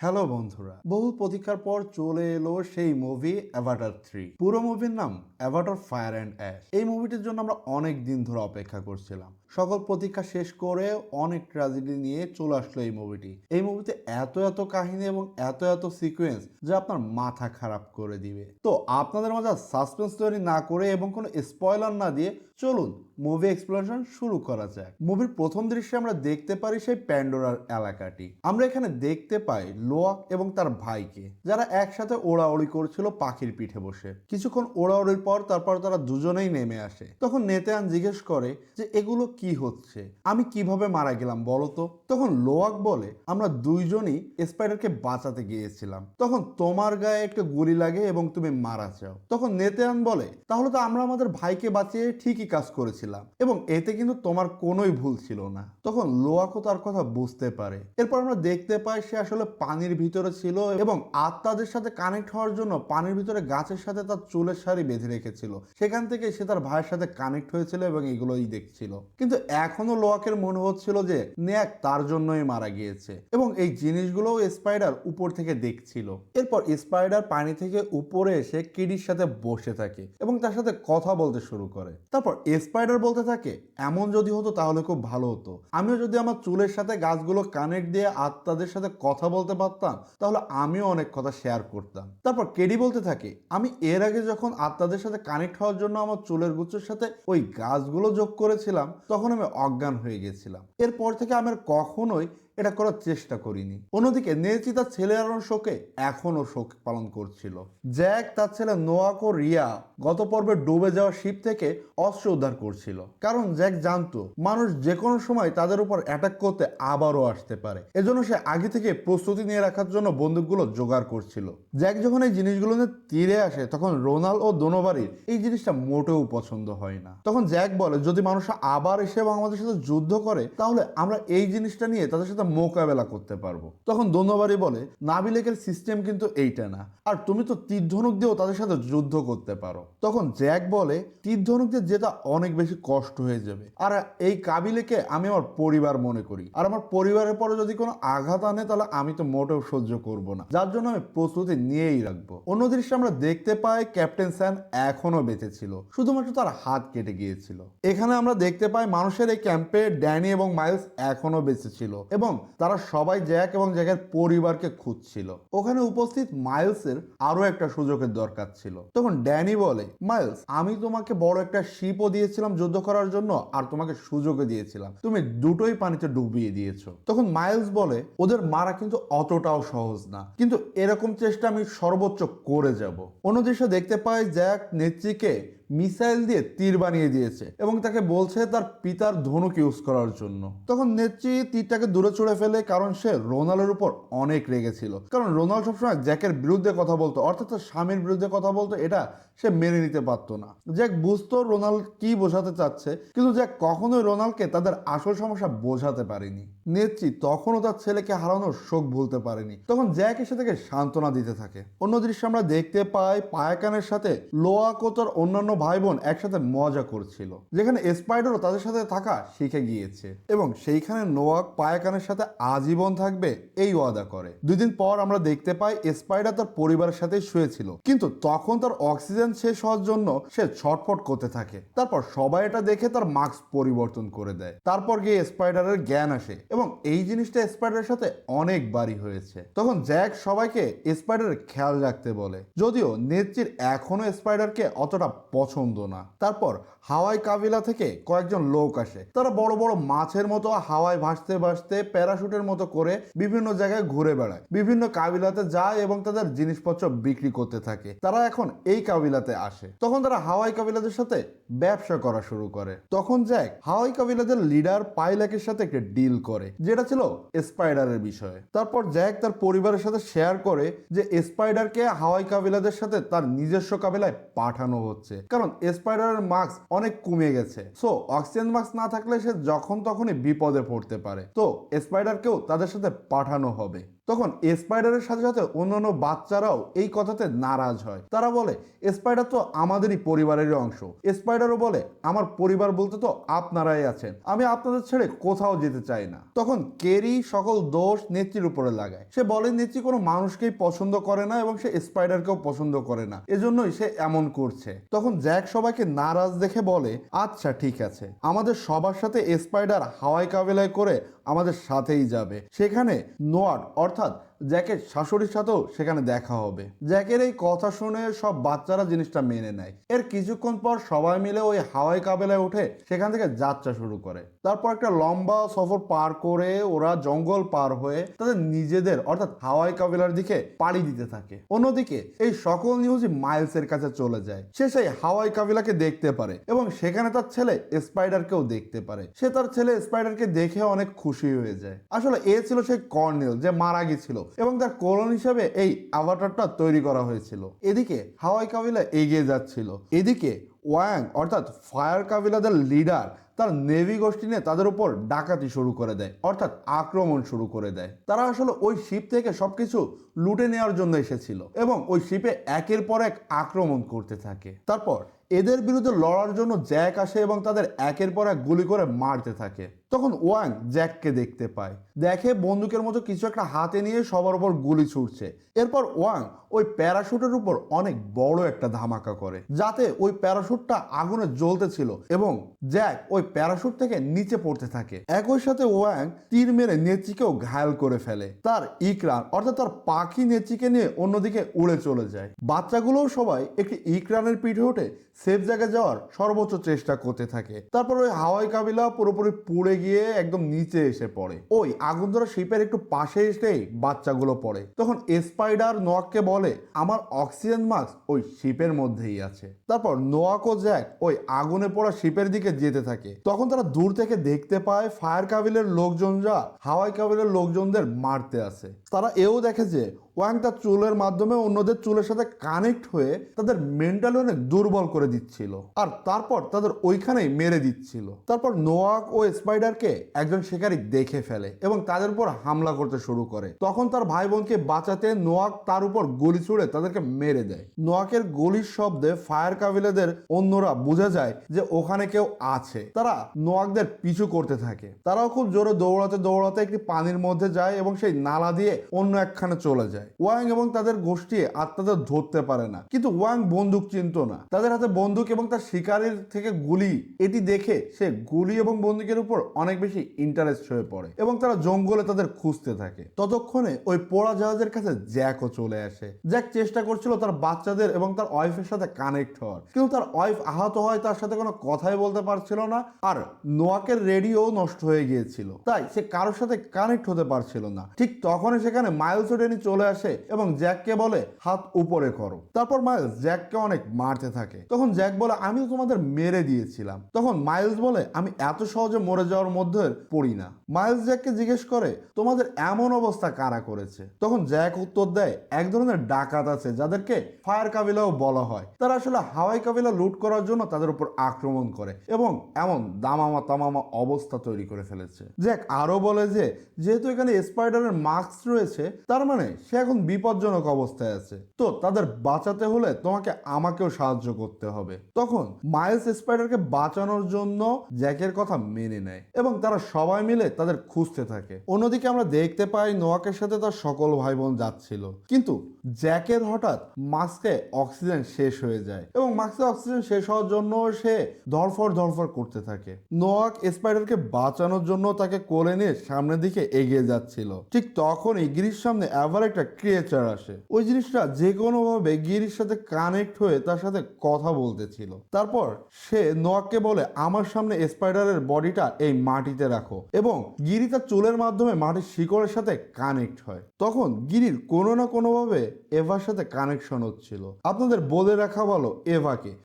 Hello বন্ধুরা, বহু প্রতীক্ষার পর চলে এলো সেই মুভি অ্যাভাটার 3। পুরো মুভির নাম অ্যাভাটার ফায়ার অ্যান্ড অ্যাশ। এই মুভিটির জন্য আমরা অনেক দিন ধরে অপেক্ষা করছিলাম। সকল প্রতীক্ষা শেষ করে অনেক ট্র্যাজেডি নিয়ে চলে আসলো এই মুভিটি। এই মুভিতে এত এত কাহিনী এবং এত এত সিকোয়েন্স যা আপনার মাথা খারাপ করে দিবে। তো আপনাদের মাঝে সাসপেন্স তৈরি না করে এবং কোনো স্পয়লার না দিয়ে চলুন মুভি এক্সপ্লোরেশন শুরু করা যাক। মুভির প্রথম দৃশ্যে আমরা দেখতে পারি সেই প্যান্ডোরার এলাকাটি। আমরা এখানে দেখতে পাই লোয়াক এবং তার ভাইকে, যারা একসাথে ওড়াউড়ি করছিল পাখির পিঠে বসে। কিছুক্ষণ ওড়াউড়ির পর তারপর তারা দুজনেই নেমে আসে। তখন নেতান জিজ্ঞেস করে যে এগুলো কি হচ্ছে, আমি কিভাবে মারা গেলাম বলতো। তখন লোয়াক বলে আমরা দুইজনই স্পাইডারকে বাঁচাতে গিয়েছিলাম, তখন তোমার গায়ে একটা গুলি লাগে এবং তুমি মারা যাও। তখন নেতান বলে তাহলে তো আমরা আমাদের ভাইকে বাঁচিয়ে ঠিকই কাজ করেছিলাম এবং এতে কিন্তু তোমার কোনোই ভুল ছিল না। তখন লোয়াকও তার কথা বুঝতে পারে। এরপর আমরা দেখতে পাই সে আসলে পানির ভিতরে ছিল এবং আত্মাদের সাথে কানেক্ট হওয়ার জন্য পানির ভিতরে গাছের সাথে তার চুলের শাড়ি বেঁধে রেখেছিল। সেখান থেকে সে তার ভাইয়ের সাথে কানেক্ট হয়েছিল এবং এগুলোই দেখছিল। কিন্তু এখনো লোয়াকের মনে হচ্ছিল যে নেক তার জন্যই মারা গিয়েছে এবং এই জিনিসগুলো স্পাইডার উপর থেকে দেখছিল। এরপর স্পাইডার পানি থেকে উপরে এসে কিডির সাথে বসে থাকে এবং তার সাথে কথা বলতে শুরু করে। তারপর স্পাইডার বলতে থাকে এমন যদি হতো তাহলে খুব ভালো হতো, আমিও যদি আমার চুলের সাথে গাছগুলো কানেক্ট দিয়ে আত্মাদের সাথে কথা বলতে পারতাম তাহলে আমিও অনেক কথা শেয়ার করতাম। তারপর কেডি বলতে থাকে আমি এর আগে যখন আত্মাদের সাথে কানেক্ট হওয়ার জন্য আমার চুলের গুচ্ছের সাথে ওই গাছগুলো যোগ করেছিলাম তখন আমি অজ্ঞান হয়ে গেছিলাম। এরপর থেকে আমি আর কখনোই এটা করার চেষ্টা করিনি। অন্যদিকে নেচি তার ছেলে আরোর শোকে এখনো শোক পালন করছিল। জ্যাক তার ছেলে নোয়াক ও রিয়া গত পর্বে ডুবে যাওয়া শিপ থেকে অস্ত্র উদ্ধার করছিল, কারণ জ্যাক জানতো মানুষ যে কোনো সময় তাদের উপর অ্যাটাক করতে আবারও আসতে পারে। এজন্য সে আগে থেকে প্রস্তুতি নিয়ে রাখার জন্য বন্দুকগুলো জোগাড় করছিল। জ্যাক যখন এই জিনিসগুলো নিয়ে তীরে আসে তখন রোনাল্ড ও দোনোবারির এই জিনিসটা মোটেও পছন্দ হয় না। তখন জ্যাক বলে যদি মানুষ আবার এসে এবং আমাদের সাথে যুদ্ধ করে তাহলে আমরা এই জিনিসটা নিয়ে তাদের সাথে মোকাবেলা করতে পারবো। তখন দোনোবারি বলে নাবিলেকের সিস্টেম কিন্তু এইটা না, আর তুমি তো তীর ধনুক দিয়েও তাদের সাথে যুদ্ধ করতে পারো। তখন জ্যাক বলে তীর ধনুক দিয়ে যেটা অনেক বেশি কষ্ট হয়ে যাবে, আর এই কাবিলেকে আমি আমার পরিবার মনে করি, আর আমার পরিবারের পরে যদি কোনো আঘাত আনে তাহলে আমি তো মোটেও সহ্য করব না, যার জন্য আমি প্রস্তুতি নিয়েই রাখবো। অন্য দৃশ্যে আমরা দেখতে পাই ক্যাপ্টেন স্যান এখনো বেঁচে ছিল, শুধুমাত্র তার হাত কেটে গিয়েছিল। এখানে আমরা দেখতে পাই মানুষের এই ক্যাম্পে ড্যানি এবং মাইলস এখনো বেঁচে ছিল এবং তারা সবাই জ্যাক এবং জ্যাকের পরিবারকে খুঁজছিল। ওখানে উপস্থিত মাইলসের আরো একটা সুযোগের দরকার ছিল। তখন ড্যানি বলে মাইলস আমি তোমাকে বড় একটা শিপও দিয়েছিলাম যুদ্ধ করার জন্য আর তোমাকে সুযোগও দিয়েছিলাম, তুমি দুটোই পানিতে ডুবিয়ে দিয়েছো। তখন মাইলস বলে ওদের মারা কিন্তু অতটাও সহজ না, কিন্তু এরকম চেষ্টা আমি সর্বোচ্চ করে যাব। অন্য দৃশ্য দেখতে পাই জ্যাক নেত্রীকে মিসাইল দিয়ে তীর বানিয়ে দিয়েছে এবং তাকে বলছে তার পিতার ধনুক ইউজ করার জন্য। তখন নেত্রী তীরটাকে দূরে ছুড়ে ফেলে, কারণ সে রোনাল্ডের উপর অনেক রেগেছিল, কারণ রোনাল্ড সবসময় জ্যাকের বিরুদ্ধে কথা বলতো, অর্থাৎ তার স্বামীর বিরুদ্ধে কথা বলতো, এটা সে মেনে নিতে পারতো না। জ্যাক বুঝতো রোনাল্ড কি বোঝাতে চাচ্ছে, কিন্তু জ্যাক কখনোই রোনাল্ডকে তাদের আসল সমস্যা বোঝাতে পারেনি। নেত্রী তখনও তার ছেলেকে হারানোর শোক ভুলতে পারেনি। তখন জ্যাক এসে তাকে সান্ত্বনা দিতে থাকে। অন্য দৃশ্যে আমরা দেখতে পাই পায়াকানের সাথে লোয়াক ও তার অন্যান্য ভাই বোন একসাথে মজা করছিল, যেখানে স্পাইডারও তাদের সাথে থাকা শিখে গিয়েছে এবং সেইখানে নোয়াক পায়াকানের সাথে আজীবন থাকবে এই ওয়াদা করে। 2 দিন পর আমরা দেখতে পাই স্পাইডার তার পরিবারের সাথে শুয়েছিল, কিন্তু তখন তার অক্সিজেন শেষ হওয়ার জন্য সে ছটফট করতে থাকে। তারপর সবাই এটা দেখে তার মাস্ক পরিবর্তন করে দেয়। তারপর গিয়ে স্পাইডারের জ্ঞান আসে এবং এই জিনিসটা স্পাইডারের সাথে অনেকবারই হয়েছে। তখন জ্যাক সবাইকে স্পাইডারের খেয়াল রাখতে বলে, যদিও নেত্রীর এখনো স্পাইডারকে অতটা পছন্দ না। তারপর হাওয়াই কাবিলা থেকে কয়েকজন লোক আসে, তারা বড় বড় মাছের মতো হাওয়ায় ভাসতে ভাসতে প্যারাশুটের মতো করে বিভিন্ন জায়গায় ঘুরে বেড়ায়, বিভিন্ন কাবিলাতে যায় এবং তাদের জিনিসপত্র বিক্রি করতে থাকে। তারা এখন এই কাবিলাতে আসে। তখন তারা হাওয়াই কাবিলাদের সাথে ব্যবসা করা শুরু করে। তখন জ্যাক হাওয়াই কাবিলাদের লিডার পাইলাকের সাথে একটা ডিল করে, যেটা ছিল স্পাইডারের বিষয়ে। তারপর জ্যাক তার পরিবারের সাথে শেয়ার করে যে স্পাইডারকে হাওয়াই কাবিলাদের সাথে তার নিজস্ব কাবিলায় পাঠানো হচ্ছে, কারণ স্পাইডারের মাস্ক অনেক কমে গেছে। সো অক্সিজেন মাস্ক না থাকলে সে যখন তখনই বিপদে পড়তে পারে, তো স্পাইডারকেও তাদের সাথে পাঠানো হবে। তখন স্পাইডারের সাথে সাথে অন্যান্য বাচ্চারাও এই কথাতে নারাজ হয়। তারা বলে স্পাইডার তো আমাদেরই পরিবারের অংশ। স্পাইডারও বলে আমার পরিবার বলতে তো আপনারাই আছেন, আমি আপনাদের ছেড়ে কোথাও যেতে চাই না। তখন কেরি সকল দোষ নেত্রীর উপরে লাগায়। সে বলে নেত্রী কোনো মানুষকেই পছন্দ করে না এবং সে স্পাইডারকেও পছন্দ করে না, এজন্যই সে এমন করছে। তখন জ্যাক সবাইকে নারাজ দেখে বলে আচ্ছা ঠিক আছে, আমাদের সবার সাথে স্পাইডার হাওয়াই কাবিলায় করে আমাদের সাথেই যাবে। সেখানে নোয়ার অর্থাৎ জ্যাকের শাশুড়ির সাথেও সেখানে দেখা হবে। জ্যাকের এই কথা শুনে সব বাচ্চারা জিনিসটা মেনে নেয়। এর কিছুক্ষণ পর সবাই মিলে ওই হাওয়াই কাবিলায় উঠে সেখান থেকে যাত্রা শুরু করে। তারপর একটা লম্বা সফর পার করে ওরা জঙ্গল পার হয়ে তাদের নিজেদের অর্থাৎ হাওয়াই কাবিলার দিকে পাড়ি দিতে থাকে। অন্যদিকে এই সকল নিউজই মাইলসের কাছে চলে যায়। সে সেই হাওয়াই কাবিলাকে দেখতে পারে এবং সেখানে তার ছেলে স্পাইডারকেও দেখতে পারে। সে তার ছেলে স্পাইডারকে দেখে অনেক খুশি হয়ে যায়। আসলে এ ছিল সেই কর্নেল যে মারা গেছিল এবং তার কোলন হিসেবে এই অ্যাভাটারটা তৈরি করা হয়েছিল। এদিকে হাওয়াই কাবিলা এগিয়ে যাচ্ছিল, এদিকে ওয়াং অর্থাৎ ফায়ার কাবিলাদের লিডার তার নেভি গোষ্ঠী নিয়ে তাদের উপর ডাকাতি শুরু করে দেয় অর্থাৎ আক্রমণ শুরু করে দেয়। তারা আসলে ওই শিপ থেকে সবকিছু লুটে নেওয়ার জন্য এসেছিল এবং ওই শিপে একের পর এক আক্রমণ করতে থাকে। তারপর এদের বিরুদ্ধে লড়ার জন্য জ্যাক আসে এবং তাদের একের পর এক গুলি করে মারতে থাকে। তখন ওয়াং জ্যাককে দেখতে পায়, দেখে বন্দুকের মতো কিছু একটা হাতে নিয়ে সবার উপর গুলি ছুটছে। এরপর ওয়াং ওই প্যারাশুটের উপর অনেক বড় একটা ধামাকা করে, যাতে ওই প্যারাশুটটা আগুনে জ্বলতেছিল এবং জ্যাক ওই প্যারাশুট থেকে নিচে পড়তে থাকে। একই সাথে ওয়াং তীর মেরে নেত্রীকেও ঘায়াল করে ফেলে। তার ইকরান অর্থাৎ তার পাখি নেত্রীকে নিয়ে অন্যদিকে উড়ে চলে যায়। বাচ্চাগুলোও সবাই একটি ইকরানের পিঠে উঠে সেফ জায়গায় যাওয়ার সর্বোচ্চ চেষ্টা করতে থাকে। তারপর ওই হাওয়াই কাবিলা পুরোপুরি পুড়ে গিয়ে একদম নিচে এসে পড়ে। ওই আগুন ধরা শিপের একটু পাশে এসেই বাচ্চাগুলো পড়ে। তখন স্পাইডার নোয়াককে বলে আমার অক্সিজেন মাস্ক ওই শিপের মধ্যেই আছে। তারপর নোয়াক ও জ্যাক ওই আগুনে পড়া শিপের দিকে যেতে থাকে। তখন তারা দূর থেকে দেখতে পায় ফায়ার কাবিলের লোকজনরা হাওয়াই কাবিলের লোকজনদের মারতে আসে। তারা এও দেখে যে ওয়াং তার চুলের মাধ্যমে অন্যদের চুলের সাথে কানেক্ট হয়ে তাদের মেন্টালি অনেক দুর্বল করে দিচ্ছিল আর তারপর তাদের ওইখানেই মেরে দিচ্ছিল। তারপর নোয়াক ও স্পাইডারকে একজন শিকারী দেখে ফেলে এবং তাদের উপর হামলা করতে শুরু করে। তখন তার ভাই বোনকে বাঁচাতে নোয়াক তার উপর গুলি ছুড়ে তাদেরকে মেরে দেয়। নোয়াকের গুলির শব্দে ফায়ার কাবিলাদের অন্যরা বুঝে যায় যে ওখানে কেউ আছে। তারা নোয়াকদের পিছু করতে থাকে। তারাও খুব জোরে দৌড়াতে দৌড়াতে একটি পানির মধ্যে যায় এবং সেই নালা দিয়ে অন্য একখানে চলে যায়। ওয়াং এবং তাদের গোষ্ঠী আত্মাদের ধরতে পারে না, কিন্তু ওয়াং বন্দুক চিনত না। তাদের হাতে বন্দুক এবং তার শিকারের থেকে গুলি, এটি দেখে সে গুলি এবং বন্দুকের উপর অনেক বেশি ইন্টারেস্ট হয়ে পড়ে এবং তারা জঙ্গলে তাদের খুঁজতে থাকে। ততক্ষণে ওই পোড়া জাহাজের কাছে জ্যাকও চলে আসে। জ্যাক চেষ্টা করছিল তার বাচ্চাদের এবং তার ওয়াইফের সাথে কানেক্ট হওয়ার, কিন্তু তার ওয়াইফ আহত হয়, তার সাথে কোনো কথাই বলতে পারছিল না আর নোয়াকের রেডিও নষ্ট হয়ে গিয়েছিল, তাই সে কারোর সাথে কানেক্ট হতে পারছিল না। ঠিক তখনই সেখানে মাইলস ও ড্যানি চলে আসে এবং জ্যাককে বলে হাত উপরে করো। তারপর মাইলস জ্যাককে অনেক মারতে থাকে। তখন জ্যাক বলে আমি তো তোমাদের মেরে দিয়েছিলাম। তখন মাইলস বলে আমি এত সহজে মরে যাওয়ার মধ্যে পড়ি না। মাইলস জ্যাককে জিজ্ঞেস করে তোমাদের এমন অবস্থা কারা করেছে? তখন জ্যাক উত্তর দেয় এক ধরনের ডাকাত আছে যাদেরকে ফায়ার কাবিলাও বলা হয়। তারা আসলে হাওয়াই কাবিলা লুট করার জন্য তাদের উপর আক্রমণ করে এবং এমন দামামা তামামা অবস্থা তৈরি করে ফেলেছে। জ্যাক আরো বলে যে যেহেতু এখানে স্পাইডারের মাস্ক রয়েছে তার মানে সে এখন বিপজ্জনক অবস্থায় আছে, তো তাদের বাঁচাতে হলে তোমাকে আমাকেও সাহায্য করতে হবে। তখন মাইলস স্পাইডারকে বাঁচানোর জন্য জ্যাকের কথা মেনে নেয় এবং তারা সবাই মিলে তাদের খুঁজতে থাকে। অন্যদিকে আমরা দেখতে পাই নোয়াকের সাথে তার সকল ভাই বোন যাচ্ছিল, কিন্তু জ্যাকের হঠাৎ মাস্কে অক্সিজেন শেষ হয়ে যায় এবং মাস্কে অক্সিজেন শেষ হওয়ার জন্য সে ধরফর করতে থাকে। নোয়াক স্পাইডারকে বাঁচানোর জন্য তাকে কোলে নিয়ে সামনের দিকে এগিয়ে যাচ্ছিল। ঠিক তখনই গিরির সামনে আবার একটা ক্রিয়েচার আসে। ওই জিনিসটা যে কোনো ভাবে গিরির সাথে কানেক্ট হয়ে তার সাথে কথা বলতেছিল। তারপর সে নোয়াককে বলে আমার সামনে স্পাইডারের বডিটা এই মাটিতে রাখো এবং গিরি তার চুলের মাধ্যমে মাটির শিকড়ের সাথে কানেক্ট হয়। তখন গিরির কোনো না কোনো ভাবে এভার সাথে কানেকশন হচ্ছিল। আপনাদের বলে রাখা ভালো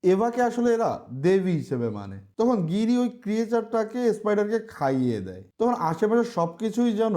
এভাকে আসলে এরা দেবী হিসেবে মানে। তখন গিরি ওই ক্রিয়েচারটাকে স্পাইডারকে খাইয়ে দেয়। তখন আশেপাশে সবকিছুই যেন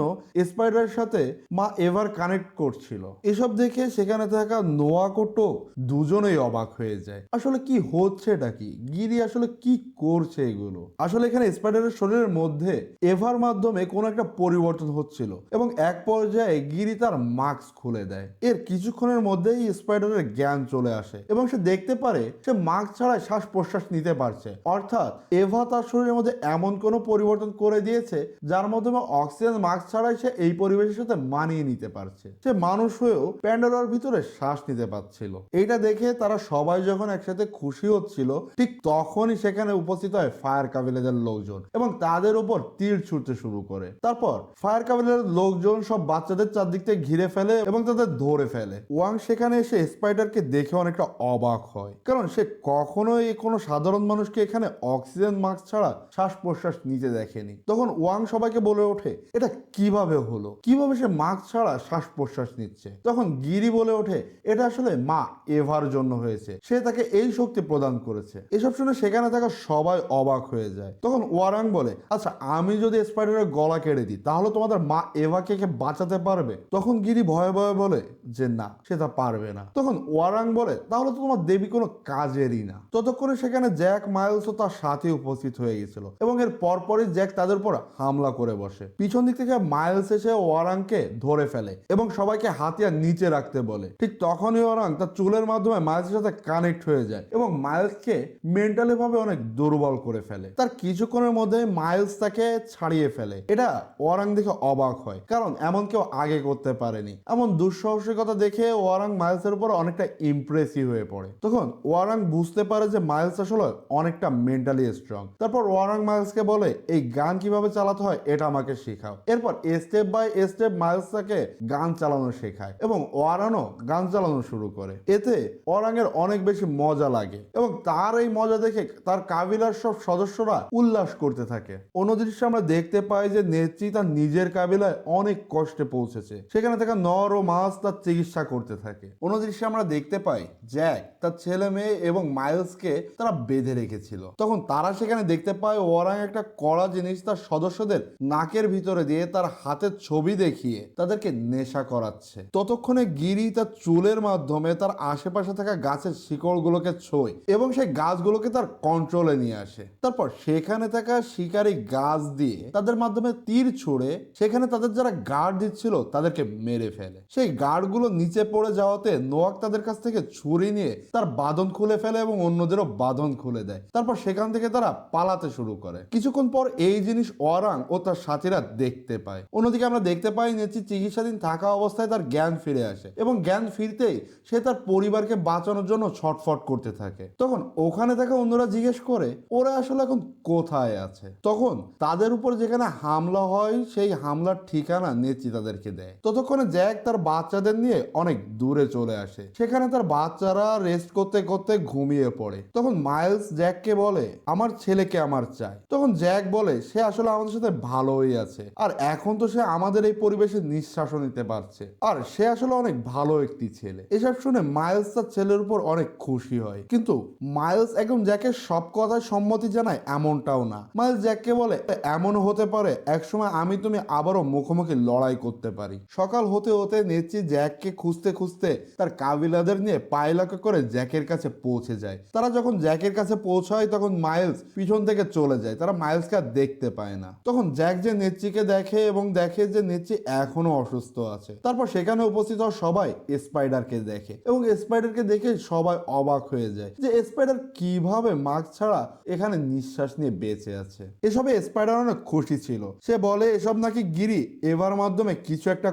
স্পাইডারের সাথে মা এভার কানেক্ট করছিল। এসব দেখে সেখানে থাকা নোয়াক ও টোক দুজনেই অবাক হয়ে যায়। আসলে কি হচ্ছে, এটা কি গিরি আসলে কি করছে এগুলো? আসলে এখানে স্পাইডারের শরীরের মধ্যে এভার মাধ্যমে কোনো একটা পরিবর্তন হচ্ছিল এবং এক পর্যায়ে গিরি তার মাস্ক খুলে দেয়। এর কিছুক্ষণের মধ্যেই স্পাইডারের জ্ঞান চলে আসে এবং সে দেখতে পারে সে মাস্ক ছাড়াই শ্বাস প্রশ্বাস নিতে পারছে। অর্থাৎ এভা তার শরীরের মধ্যে এমন কোনো পরিবর্তন করে দিয়েছে যার মাধ্যমে অক্সিজেন মাস্ক ছাড়াই সে এই পরিবেশের সাথে মানিয়ে নিতে পারছে। সে মানুষ হয়েও প্যান্ডোরার ভিতরে শ্বাস নিতে পারছিল। এইটা দেখে তারা সবাই যখন একসাথে খুশি হচ্ছিল, ঠিক তখনই সেখানে উপস্থিত হয় ফায়ার কাবিলাদের লোকজন এবং তাদের উপর তীর ছুটতে শুরু করে। তারপর ফায়ার কাবিলাদের লোকজন সব বাচ্চাদের চারদিক থেকে ঘিরে ফেলে এবং তাদের ধরে ফেলে। ওয়াং সেখানে এসে স্পাইডারকে দেখে অনেকটা অবাক হয়, কারণ সে কখনোই কোনো সাধারণ মানুষকে এখানে অক্সিজেন মাস্ক ছাড়া শ্বাস প্রশ্বাস নিতে দেখেনি। তখন ওয়াং সবাইকে বলে ওঠে এটা কিভাবে হলো, কিভাবে সে মাস্ক ছাড়া শ্বাস প্রশ্বাস নিচ্ছে। তখন গিরি বলে ওঠে এটা আসলে মা এভার জন্য হয়েছে, সে তাকে এই শক্তি প্রদান করেছে। এসব শুনে সেখানে থাকা সবাই অবাক হয়ে যায়। তখন ওয়ারাং বলে আচ্ছা আমি যদি স্পাইডারের গলা কেটে দিই তাহলে তোমাদের মা এভাকে বাঁচাতে পারবে? তখন গিরি ভয়ে ভয়ে বলে যে না, সে তা পারবে না। তখন ওয়ারাং বলে তাহলে তো তোমার দেবী কোনো কাজেরই না। ততক্ষণে সেখানে জ্যাক, মাইলস ও তার সাথে উপস্থিত হয়ে গেছিল এবং এর পরপরই জ্যাক তাদের উপর হামলা করে বসে। পিছন দিক থেকে মাইলস এসে ওয়ারাংকে ধরে ফেলে এবং সবাইকে হাতিয়ার নিচে রাখতে বলে। ঠিক তখনই ওয়ারাং তার চুলের মাধ্যমে মাইলসের সাথে কানেক্ট হয়ে যায় এবং মাইলসকে মেন্টালি ভাবে অনেক দুর্বল করে ফেলে। তার কিছুক্ষণের মধ্যে মাইলস তাকে ছাড়িয়ে ফেলে। এটা ওয়ারাং দেখে অবাক হয়, কারণ এমন কেউ আগে করতে পারেনি। এমন দুঃসাহসিকতা দেখে ওয়ারাং মাইলসের উপর অনেকটা ইমপ্রেসিভ হয়ে পড়ে। তখন ওয়ারাং বুঝতে পারে যে মাইলস আসলে অনেকটা মেন্টালি স্ট্রং। তারপর ওয়ারাং মাইলসকে বলে এই গান কিভাবে চালাতে হয় এটা আমাকে শেখাও। এরপর স্টেপ বাই স্টেপ মাইলস তাকে গান চালানো শেখায় এবং ওয়ারানও গান চালানো শুরু করে। এতে ওয়ারাং এর অনেক বেশি মজা লাগে এবং তার এই মজা দেখে তার কাবিলার সব সদস্যরা উল্লাস করতে থাকে। অন্য দৃশ্যে আমরা দেখতে পাই যে নেত্রী তার নিজের কাবিলায় অনেক কষ্টে পৌঁছেছে। সেখানে থাকা নর ও মাছ তার চিকিৎসা করতে থাকে। অন্য দৃশ্যে আমরা দেখতে পাই জ্যাক তার ছেলে মেয়ে এবং মাইলসকে তারা বেঁধে রেখেছিল। তখন তারা সেখানে দেখতে পায় ওয়ারাং একটা কড়া জিনিস তার সদস্যদের নাকের ভিতরে দিয়ে তার হাতের ছবি দেখিয়ে তাদেরকে নেশা করাচ্ছে। ততক্ষণে গিরি তার চুলের মাধ্যমে তার আশেপাশে থাকা গাছের শিকড়গুলোকে ছোঁয় এবং সেই গাছগুলোকে তার কন্ট্রোলে নিয়ে আসে। তারপর সেখানে থাকা শিকারী গাছ দিয়ে তাদের মাধ্যমে তীর ছুড়ে সেখানে তাদের যারা গার্ড দিচ্ছিল তাদেরকে মেরে ফেলে। সেই গার্ডগুলো নিচে পড়ে যাওয়াতে নোয়াক তাদের কাছ থেকে ছুরি নিয়ে তার বাঁধন খুলে ফেলে এবং অন্যদেরও বাঁধন খুলে দেয়। তারপর সেখান থেকে তারা পালাতে শুরু করে। কিছুক্ষণ পর এই জিনিস ওয়ারাং ও তার সাথীরা দেখতে পায়। অন্যদিকে আমরা দেখতে পাই নেত্রী চিকিৎসাধীন থাকা অবস্থায় তার জ্ঞান ফিরে আসে এবং জ্ঞান ফিরতেই সে তার পরিবারকে বাঁচানোর জন্য ছটফট করতে থাকে। তখন ওখানে থাকা অন্যরা জিজ্ঞেস করে ওরা আসলে এখন কোথায় আছে। তখন তাদের উপর যেখানে হামলা হয় সেই হামলার ঠিকানা নেত্রী তাদেরকে দেয়। ততক্ষণে জ্যাক তার বাচ্চাদের নিয়ে অনেক দূরে চলে আসে। সেখানে তার বাচ্চারা রেস্ট করতে করতে ঘুমিয়ে পড়ে। তখন মাইলস জ্যাককে বলে আমার ছেলেকে আমার চাই। তখন জ্যাক বলে সে আসলে আমাদের সাথে ভালোই আছে আর এখন তো সে আমাদের এই পরিবেশে নিঃশ্বাসও নিতে পারছে আর সে আসলে অনেক ভালো একটি ছেলে। এসব শুনে মাইলস তার ছেলের উপর অনেক খুশি হয়, কিন্তু মাইলস একদম জ্যাকের সব কথায় সম্মতি জানায় এমনটাও না। মাইলস জ্যাককে বলে এমনও হতে পারে একসময় আমি তুমি আবারও মুখোমুখি লড়াই করতে পারি। সকাল হতে হতে নেত্রী জ্যাককে খুঁজতে খুঁজতে তার কাবিলাদের নিয়ে পাইলাকে করে জ্যাকের কাছে পৌঁছে যায়। তারা যখন জ্যাকের কাছে পৌঁছায় তখন মাইলস পিছন থেকে চলে যায়। তারা মাইলসকে আর দেখতে পায় না। তখন জ্যাক যে নেত্রীকে দেখে এবং দেখে যে নেত্রী এখনো অসুস্থ আছে। তারপর সেখানে উপস্থিত হওয়া সবাই স্পাইডারকে দেখে এবং স্পাইডারকে দেখে সবাই অবাক হয়ে যায় যে স্পাইডার কিভাবে মাস্ক ছাড়া এখানে নিঃশ্বাস নিয়ে বেঁচে আছে। এসবে স্পাইডার অনেক খুশি ছিল। সে বলে এসব নাকি গিরি এবার মাধ্যমে কিছু একটা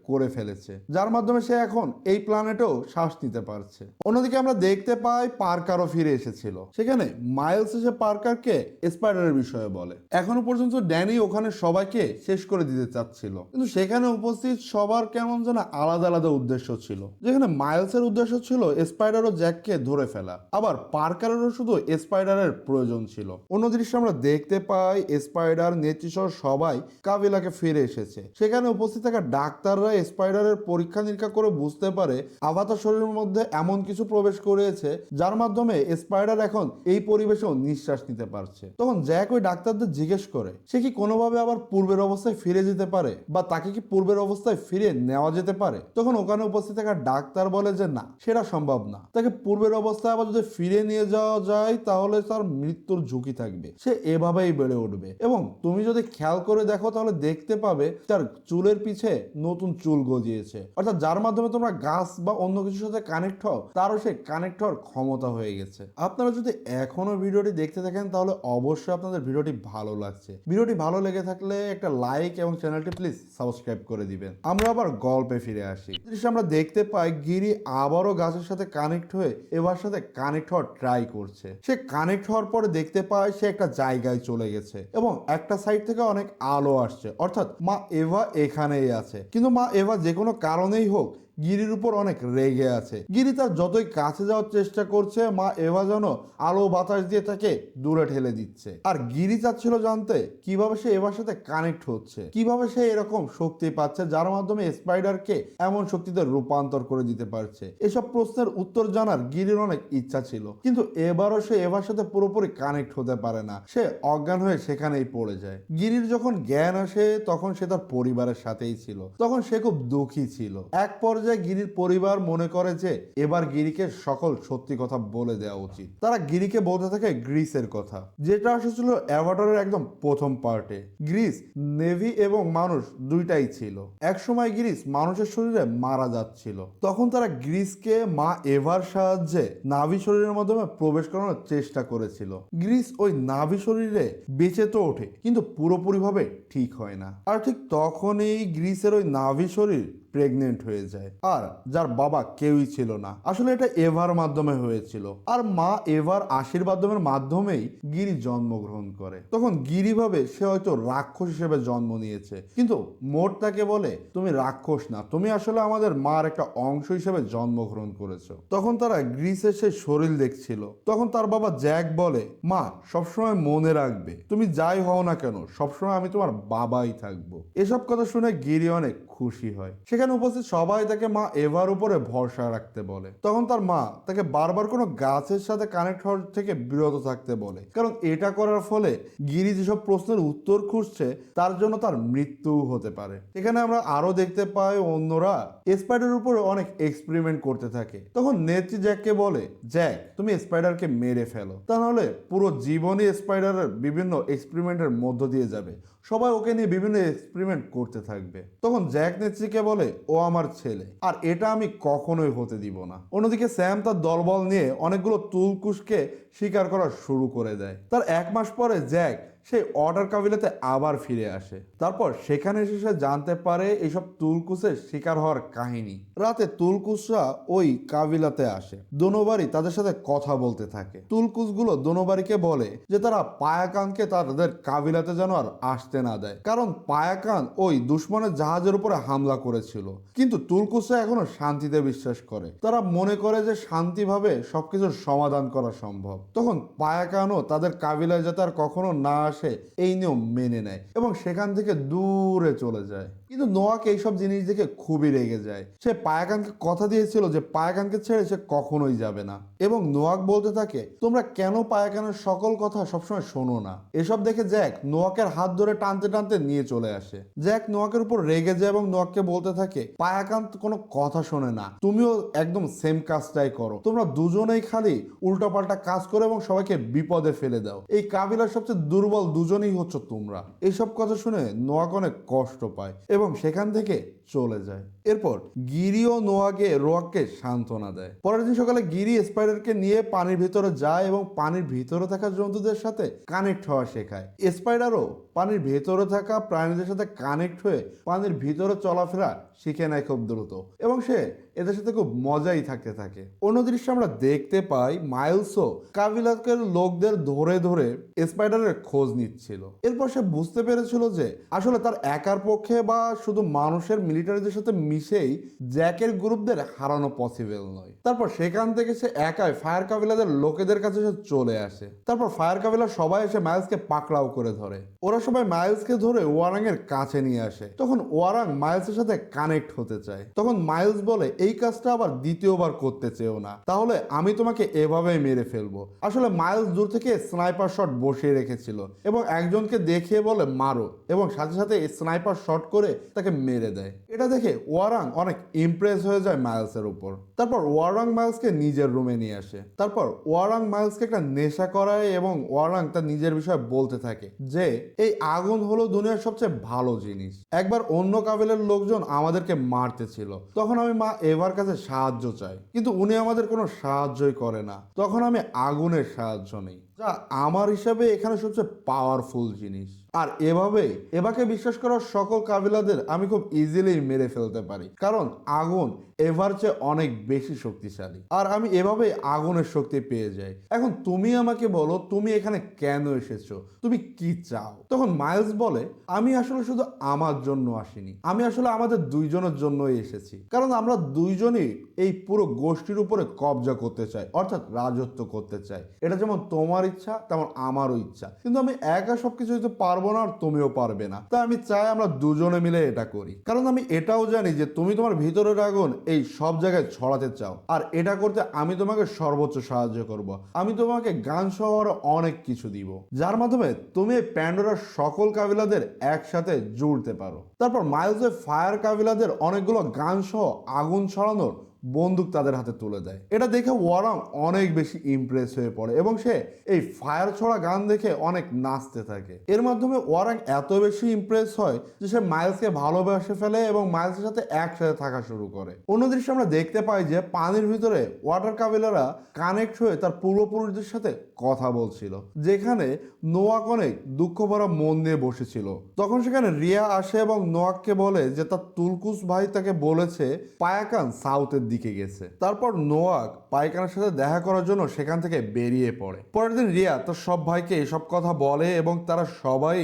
করে ফেলেছে যার মাধ্যমে সে এখন এই প্ল্যানেটেও শ্বাস নিতে পারছে। অন্যদিকে আমরা দেখতে পাই পার্কারও ফিরে এসেছিল। সেখানে মাইলস এসে পার্কারকে স্পাইডারের বিষয়ে বলে। এখনো পর্যন্ত ড্যানি ওখানে সবাইকে শেষ করে দিতে চাচ্ছিল, কিন্তু সেখানে উপস্থিত সবার কেমন যেন আলাদা আলাদা উদ্দেশ্য ছিল। যেখানে মাইলসের উদ্দেশ্য ছিল স্পাইডার ও জ্যাককে ধরে ফেলা, আবার পার্কারেরও শুধু স্পাইডারের প্রয়োজন ছিল। অন্য দৃশ্যে আমরা দেখতে পাই স্পাইডার নেত্রী সহ সবাই কাবিলাকে ফিরে এসেছে। সেখানে উপস্থিত থাকা ডাক্তাররা স্পাইডারের পরীক্ষা নিরীক্ষা করে বুঝতে পারে আভাতার শরীরের মধ্যে এমন কিছু প্রবেশ করেছে যার মাধ্যমে স্পাইডার এখন এই পরিবেশেও নিঃশ্বাস নিতে পারছে। তখন জ্যাক ওই ডাক্তারদের জিজ্ঞেস করে সে কি কোনোভাবে আবার পূর্বের অবস্থায় ফিরে যেতে পারে বা তাকে কি পূর্বের অবস্থায় ফিরে নেওয়া যেতে পারে। তখন ওখানে উপস্থিত থাকা ডাক্তার বলে যে না, সেটা সম্ভব না। তাকে পূর্বের অবস্থায় আবার যদি ফিরে নিয়ে যাওয়া যায় তাহলে তার মৃত্যুর ঝুঁকি থাকবে, সে এভাবেই বেড়ে উঠবে। এবং তুমি যদি খেয়াল করে দেখো তাহলে দেখতে পাবে তার চুলের পিছে নতুন চুল গজিয়েছে, অর্থাৎ যার মাধ্যমে তোমরা গাছ বা অন্য কিছুর সাথে কানেক্ট হও তারও সে কানেক্ট হওয়ার ক্ষমতা হয়ে গেছে। আপনারা যদি এখনো ভিডিওটি দেখতে থাকেন তাহলে অবশ্যই আপনাদের ভিডিওটি ভালো লাগছে। ভিডিওটি ভালো লেগে থাকলে একটা লাইক এবং চ্যানেলটি প্লিজ সাবস্ক্রাইব করে দিবেন। আমরা আবার গল্পে ফিরে আসি। আমরা দেখতে পাই গিরি আবারও গাছের সাথে কানেক্ট হয়ে এবার সাথে কানেক্ট হওয়ার ট্রাই করছে। সে কানেক্ট হওয়ার পরে দেখতে পায় সে একটা জায়গায় চলে গেছে এবং একটা সাইড থেকে অনেক আলো আসছে, অর্থাৎ মা এভা এখানেই আছে। কিন্তু মা এভা যে কোনো কারণেই হোক গিরির উপর অনেক রেগে আছে। গিরি তার যতই কাছে যাওয়ার চেষ্টা করছে মা এভা যেন আলো বাতাস দিয়ে তাকে দূরে ঠেলে দিচ্ছে। আর গিরি চাচ্ছিল জানতে কিভাবে সে এভার সাথে কানেক্ট হচ্ছে, কিভাবে সে এরকম শক্তি পাচ্ছে যার মাধ্যমে স্পাইডারকে এমন শক্তিতে রূপান্তর করে দিতে পারছে। এসব প্রশ্নের উত্তর জানার গিরির অনেক ইচ্ছা ছিল, কিন্তু এবারও সে এভার সাথে পুরোপুরি কানেক্ট হতে পারে না। সে অজ্ঞান হয়ে সেখানেই পড়ে যায়। গিরির যখন জ্ঞান আসে তখন সে তার পরিবারের সাথেই ছিল। তখন সে খুব দুঃখী ছিল। এক পর্যায়ে গিরির পরিবার মনে করে যে এবার গিরিকে সকল সত্যি কথা বলে দেওয়া উচিত। তারা গিরিকে বলতে থাকে গ্রিসের কথা, যেটা এসেছিল অ্যাভাটারের একদম প্রথম পার্টে। গ্রিস নেভি এবং মানুষ দুইটাই ছিল। এক সময় গ্রিস মানুষের শরীরে মারা যাচ্ছিল, তখন তারা গ্রিসকে মা এভার সাহায্যে নাভি শরীরের মাধ্যমে প্রবেশ করানোর চেষ্টা করেছিল। গ্রিস ওই নাভি শরীরে বেঁচে তো ওঠে কিন্তু পুরোপুরিভাবে ঠিক হয় না। আর ঠিক তখনই গ্রিসের ওই নাভি শরীর প্রেগনেন্ট হয়ে যায়, আর যার বাবা কেউই ছিল না। আসলে এটা এভার মাধ্যমে হয়েছিল, আর মা এভার আশীর্বাদের মাধ্যমেই গিরি জন্মগ্রহণ করে। তখন গিরি ভাবে সে হয়তো রাক্ষস হিসেবে জন্ম নিয়েছে, কিন্তু মোট তাকে বলে তুমি রাক্ষস না, তুমি আসলে আমাদের মার একটা অংশ হিসেবে জন্মগ্রহণ করেছো। তখন তারা গ্রিসের সেই শরীর দেখছিল। তখন তার বাবা জ্যাক বলে মা সবসময় মনে রাখবে তুমি যাই হও না কেন সবসময় আমি তোমার বাবাই থাকবো। এসব কথা শুনে গিরি অনেক খুশি হয়। সেখানে উপস্থিত সবাই তাকে মা এভার উপরে ভরসা রাখতে বলে। তখন তার মা তাকে বারবার কোনো গাছের সাথে কানেক্ট হওয়ার থেকে বিরত থাকতে বলে, কারণ এটা করার ফলে গিরি যেসব প্রশ্নের উত্তর খুঁজছে তার জন্য তার মৃত্যু হতে পারে। এখানে আমরা আরো দেখতে পাই অন্যরা স্পাইডারের উপরে অনেক এক্সপেরিমেন্ট করতে থাকে। তখন নেত্রী জ্যাককে বলে জ্যাক তুমি স্পাইডারকে মেরে ফেলো, তাহলে পুরো জীবনই স্পাইডারের বিভিন্ন এক্সপেরিমেন্টের মধ্য দিয়ে যাবে, সবাই ওকে নিয়ে বিভিন্ন এক্সপেরিমেন্ট করতে থাকবে। তখন জ্যাক নেত্রীকে বলে ও আমার ছেলে, আর এটা আমি কখনোই হতে দিব না। অন্যদিকে স্যাম তার দলবল নিয়ে অনেকগুলো তুলকুশকে শিকার করা শুরু করে দেয়। তার এক মাস পরে জ্যাক সেই অর্ডার কাবিলাতে আবার ফিরে আসে। তারপর সেখানে এসে সে জানতে পারে এইসব তুলকুশের শিকার হওয়ার কাহিনী। রাতে তুলকুশরা ওই কাবিলাতে আসে। দোনোবারি তাদের সাথে কথা বলতে থাকে। তুলকুশগুলো দোনোবারিকে বলে যে তারা পায়াকানকে তাদের কাবিলাতে যেন আর আসতে না দেয়, কারণ পায়াকান ওই দুশ্মনের জাহাজের উপরে হামলা করেছিল। কিন্তু তুলকুশরা এখনো শান্তিতে বিশ্বাস করে। তারা মনে করে যে শান্তিভাবে সবকিছুর সমাধান করা সম্ভব। তখন পায়াকানও তাদের কাবিলায় যাতে আর কখনো না আসে এই নিয়ম মেনে নেয় এবং সেখান থেকে দূরে চলে যায়। কিন্তু নোয়াক এইসব জিনিস দেখে খুবই রেগে যায়। সে পায়াকানকে কথা দিয়েছিল যে পায়াকানকে ছেড়ে সে কখনোই যাবে না, এবং নোয়াক বলতে থাকে তোমরা কেন পায়াকানের সকল কথা সবসময় শোনো না। এসব দেখে জ্যাক নোয়াকের হাত ধরে টানতে টানতে নিয়ে চলে আসে। জ্যাক নোয়াকের উপর রেগে যায় এবং নোয়াককে বলতে থাকে পায়াকান কোনো কথা শোনে না, তুমিও একদম সেম কাজটাই করো, তোমরা দুজনেই খালি উল্টাপাল্টা কাজ করো এবং সবাইকে বিপদে ফেলে দাও, এই কাবিলার সবচেয়ে দুর্বল দুজনেই হচ্ছে তোমরা। এইসব কথা শুনে নোয়াক অনেক কষ্ট পায় এবং সেখান থেকে চলে যায়। এরপর গিরি ও নোয়াকে রোয়াককে সান্ত্বনা দেয়। পরের দিন সকালে গিরি স্পাইডারকে নিয়ে পানির ভিতরে যায় এবং পানির ভিতরে থাকা জন্তুদের সাথে কানেক্ট হওয়া শেখায়। স্পাইডারও পানির ভেতরে থাকা প্রাণীদের সাথে কানেক্ট হয়ে পানির ভিতরে চলাফেরা শিখে নেয় খুব দ্রুত, এবং সে এদের সাথে খুব মজাই থাকতে থাকে। অন্য দৃশ্যে আমরা দেখতে পাই মাইলসও কাবিলাকের লোকদের ধরে ধরে স্পাইডারের খোঁজ নিচ্ছিল। এরপর সে বুঝতে পেরেছিল যে আসলে তার একার পক্ষে বা শুধু মানুষের মিলিটারিদের সাথে মিশেই জ্যাকের গ্রুপদের হারানো পসিবল নয়। তারপর সেখান থেকে সে একাই ফায়ার কাবিলাদের লোকেদের কাছে সে চলে আসে। তারপর ফায়ার কাবিলার সবাই এসে মাইলসকে পাকড়াও করে ধরে। ওরা সবাই মাইলসকে ধরে ওয়ারাং এর কাছে নিয়ে আসে। তখন ওয়ারাং মাইলসের সাথে কানেক্ট হতে চায়। তখন মাইলস বলে, এই কাজটা আবার দ্বিতীয়বার করতে চেও না, তাহলে আমি তোমাকে এভাবেই মেরে ফেলবো। আসলে মাইলস দূর থেকে স্নাইপার শট বসিয়ে রেখেছিল এবং একজনকে দেখিয়ে বলে মারো, এবং সাথে সাথে স্নাইপার শট করে তাকে মেরে দেয়। এটা দেখে ওয়ারাং অনেক ইমপ্রেস হয়ে যায় মাইলসের উপর। তারপর ওয়ারাং মাইলসকে নিজের রুমে নিয়ে আসে। তারপর ওয়ারাং মাইলসকে একটা নেশা করায় এবং ওয়ারাং তার নিজের বিষয়ে বলতে থাকে যে এই আগুন হলো দুনিয়ার সবচেয়ে ভালো জিনিস। একবার অন্য কাবিলের লোকজন আমাদেরকে মারতে ছিল, তখন আমি মা এভার কাছে সাহায্য চাই, কিন্তু উনি আমাদের কোনো সাহায্যই করে না। তখন আমি আগুনের সাহায্য নেই, যা আমার হিসাবে এখানে সবচেয়ে পাওয়ারফুল জিনিস। আর এভাবে এভাকে বিশ্বাস করা সকল কাবিলাদের আমি খুব ইজিলি মেরে ফেলতে পারি, কারণ আগুন এভার চেয়ে অনেক বেশি শক্তিশালী। আর আমি এভাবে আগুনের শক্তি পেয়ে যাই। এখন তুমি আমাকে বলো, তুমি এখানে কেন এসেছো, তুমি কি চাও? তখন মাইলস বলে, আমি আসলে শুধু আমার জন্য আসিনি, আমি আসলে আমাদের দুইজনের জন্যই এসেছি, কারণ আমরা দুইজনই এই পুরো গোষ্ঠীর উপরে কবজা করতে চাই, অর্থাৎ রাজত্ব করতে চাই। এটা যেমন তোমার ইচ্ছা তেমন আমারও ইচ্ছা, কিন্তু আমি একা সবকিছু হইতে পারবো না, আর তুমিও পারবে না। তাই আমি চাই আমরা দুজনে মিলে এটা করি, কারণ আমি এটাও জানি যে তুমি তোমার ভিতরের আগুন এই সব জায়গায় ছড়াতে চাও, আর এটা করতে আমি তোমাকে সর্বোচ্চ সাহায্য করব। আমি তোমাকে গান সহ আরো অনেক কিছু দিব, যার মাধ্যমে তুমি এই প্যান্ডোরার সকল কাবিলাদের একসাথে জুড়তে পারো। তারপর মাইলস ফায়ার কাবিলাদের অনেকগুলো গান সহ আগুন ছড়ানোর বন্দুক তাদের হাতে তুলে দেয়। এটা দেখে ওয়ারাং অনেক বেশি ইমপ্রেস হয়ে পড়ে এবং সে এই ফায়ার ছোড়া গান দেখে অনেক নাচতে থাকে। এর মাধ্যমে ওয়ারাং এত বেশি ইমপ্রেস হয় যে সে মাইলসকে ভালোবেসে ফেলে এবং মাইলসের সাথে একসাথে থাকা শুরু করে। অন্য দৃশ্যে আমরা দেখতে পাই যে পানির ভিতরে ওয়াটার কাবিলারা কানেক্ট হয়ে তার পূর্বপুরুষদের সাথে কথা বলছিল, যেখানে নোয়াক অনেক দুঃখ ভরা মন নিয়ে বসেছিল। তখন সেখানে রিয়া আসে এবং নোয়াককে বলে যে তার তুলকুস ভাই তাকে বলেছে পায়াকান সাউথের দিকে গেছে। তারপর নোয়াক পায়খানার সাথে দেখা করার জন্য সেখান থেকে বেরিয়ে পড়ে। পরের দিন রিয়া তার সব ভাইকে এসব কথা বলে এবং তারা সবাই